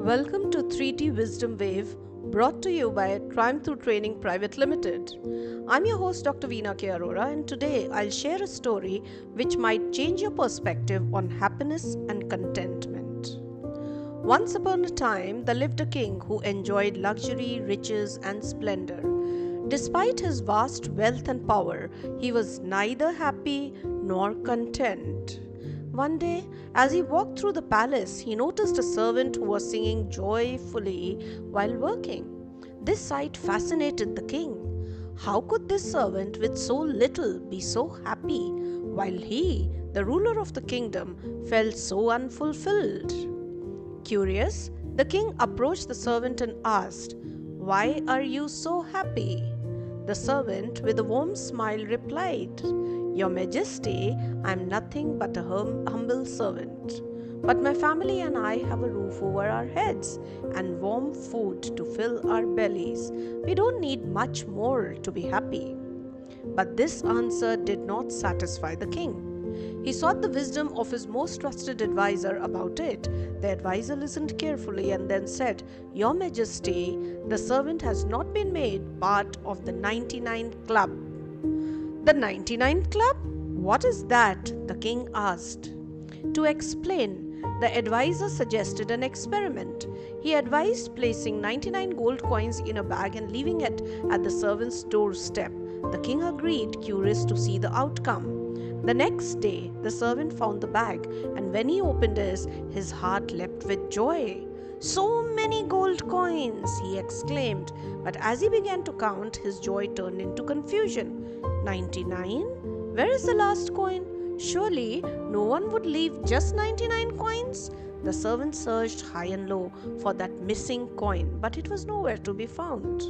Welcome to 3T Wisdom Wave, brought to you by Crime Through Training Private Limited. I'm your host, Dr. Veena K, Arora, and today I'll share a story which might change your perspective on happiness and contentment. Once upon a time, there lived a king who enjoyed luxury, riches, and splendor. Despite his vast wealth and power, he was neither happy nor content. One day, as he walked through the palace, he noticed a servant who was singing joyfully while working. This sight fascinated the king. How could this servant with so little be so happy, while he, the ruler of the kingdom, felt so unfulfilled? Curious, the king approached the servant and asked, "Why are you so happy?" The servant, with a warm smile, replied, "Your Majesty, I am nothing but a humble servant. But my family and I have a roof over our heads and warm food to fill our bellies. We don't need much more to be happy." But this answer did not satisfy the king. He sought the wisdom of his most trusted advisor about it. The advisor listened carefully and then said, "Your Majesty, the servant has not been made part of the 99 Club." "The 99 Club? What is that?" the king asked. To explain, the advisor suggested an experiment. He advised placing 99 gold coins in a bag and leaving it at the servant's doorstep. The king agreed, curious to see the outcome. The next day, the servant found the bag, and when he opened it, his heart leapt with joy. "So many gold coins!" he exclaimed. But as he began to count, his joy turned into confusion. 99? Where is the last coin? Surely no one would leave just 99 coins? The servant searched high and low for that missing coin, but it was nowhere to be found.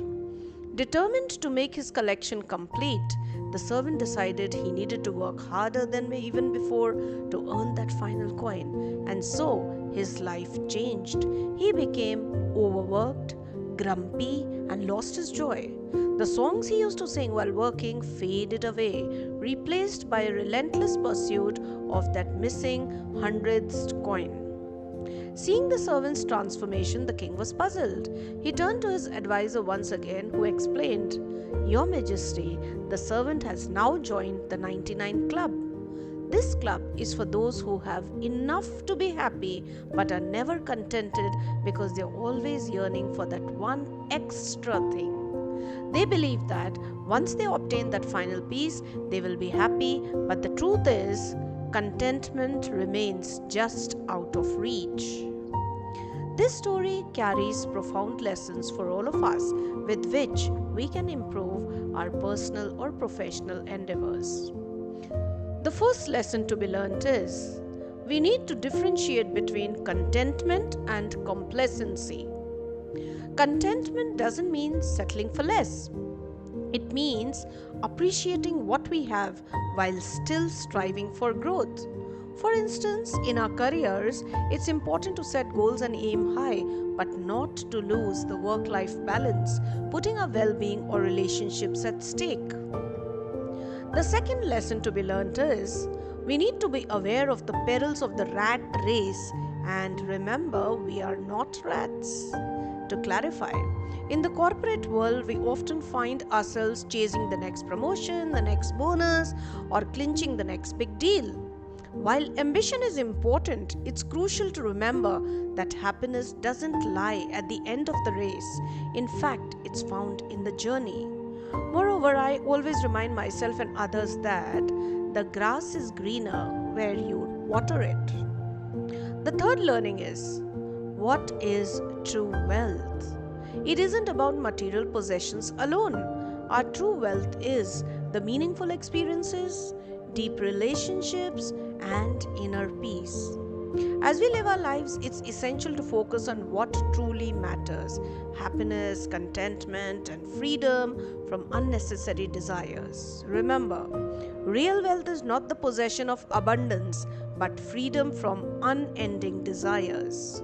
Determined to make his collection complete, the servant decided he needed to work harder than even before to earn that final coin, and so his life changed. He became overworked, grumpy, and lost his joy. The songs he used to sing while working faded away, replaced by a relentless pursuit of that missing 100th coin. Seeing the servant's transformation, the king was puzzled. He turned to his advisor once again, who explained, "Your Majesty, the servant has now joined the 99 Club. This club is for those who have enough to be happy but are never contented because they are always yearning for that one extra thing. They believe that once they obtain that final piece, they will be happy, but the truth is, contentment remains just out of reach." This story carries profound lessons for all of us, with which we can improve our personal or professional endeavors. The first lesson to be learned is we need to differentiate between contentment and complacency. Contentment doesn't mean settling for less. It means appreciating what we have while still striving for growth. For instance, in our careers, it's important to set goals and aim high, but not to lose the work-life balance, putting our well-being or relationships at stake. The second lesson to be learned is we need to be aware of the perils of the rat race and remember we are not rats. To clarify, in the corporate world, we often find ourselves chasing the next promotion, the next bonus, or clinching the next big deal. While ambition is important, it's crucial to remember that happiness doesn't lie at the end of the race. In fact, it's found in the journey. Moreover, I always remind myself and others that the grass is greener where you water it. The third learning is, what is true wealth? It isn't about material possessions alone. Our true wealth is the meaningful experiences, deep relationships, and inner peace. As we live our lives, it's essential to focus on what truly matters: happiness, contentment, and freedom from unnecessary desires. Remember, real wealth is not the possession of abundance, but freedom from unending desires.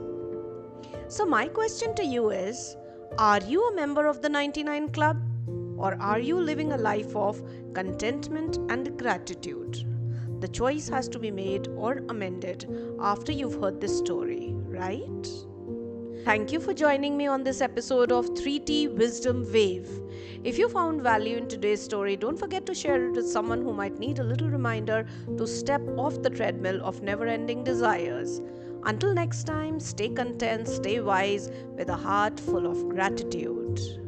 So my question to you is, are you a member of the 99 Club? Or are you living a life of contentment and gratitude? The choice has to be made or amended after you've heard this story, right? Thank you for joining me on this episode of 3T Wisdom Wave. If you found value in today's story, don't forget to share it with someone who might need a little reminder to step off the treadmill of never ending desires. Until next time, stay content, stay wise, with a heart full of gratitude.